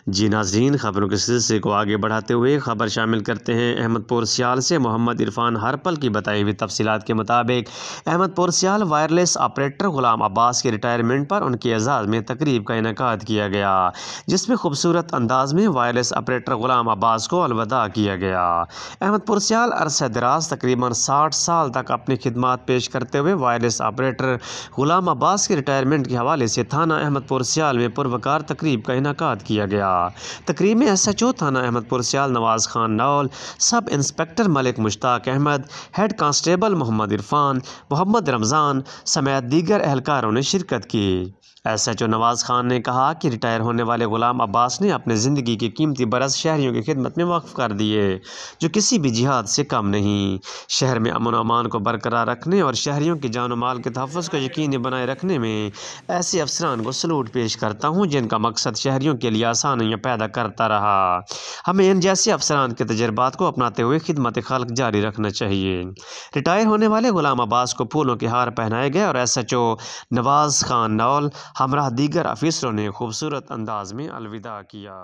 جی ناظرین، خبروں کے سلسلے کو آگے بڑھاتے ہوئے خبر شامل کرتے ہیں احمد پور سیال سے۔ محمد عرفان ہرپل کی بتائی ہوئی تفصیلات کے مطابق احمد پور سیال وائرلیس آپریٹر غلام عباس کے ریٹائرمنٹ پر ان کے اعزاز میں تقریب کا انعقاد کیا گیا، جس میں خوبصورت انداز میں وائرلیس آپریٹر غلام عباس کو الوداع کیا گیا۔ احمد پور سیال عرصہ دراز تقریباً 60 سال تک اپنی خدمات پیش کرتے ہوئے وائرلیس آپریٹر غلام عباس کے ریٹائرمنٹ کے حوالے سے تھانہ احمد پور سیال میں پروقار تقریب کا انعقاد کیا گیا۔ تقریب میں ایس ایچ او تھانہ احمد پور سیال نواز خان نول، سب انسپکٹر ملک مشتاق احمد، ہیڈ کانسٹیبل محمد عرفان، محمد رمضان سمیت دیگر اہلکاروں نے شرکت کی۔ S H O Nawaz Khan نے کہا کہ ریٹائر ہونے والے غلام عباس نے اپنے زندگی کے قیمتی برس شہریوں کی خدمت میں وقف کر دیے، جو کسی بھی جہاد سے کم نہیں۔ شہر میں امن و امان کو برقرار رکھنے اور شہریوں کی جان و مال کے تحفظ کو یقینی بنائے رکھنے میں ایسے افسران کو سلوٹ پیش کرتا ہوں جن کا مقصد شہریوں کے لیے آسانیاں پیدا کرتا رہا۔ ہمیں ان جیسے افسران کے تجربات کو اپناتے ہوئے خدمت خلق جاری رکھنا چاہیے۔ ریٹائر ہونے والے غلام عباس کو پھولوں کے ہار پہنائے گئے اور S H O Nawaz Khan نول ہمراہ دیگر افسروں نے خوبصورت انداز میں الوداع کیا۔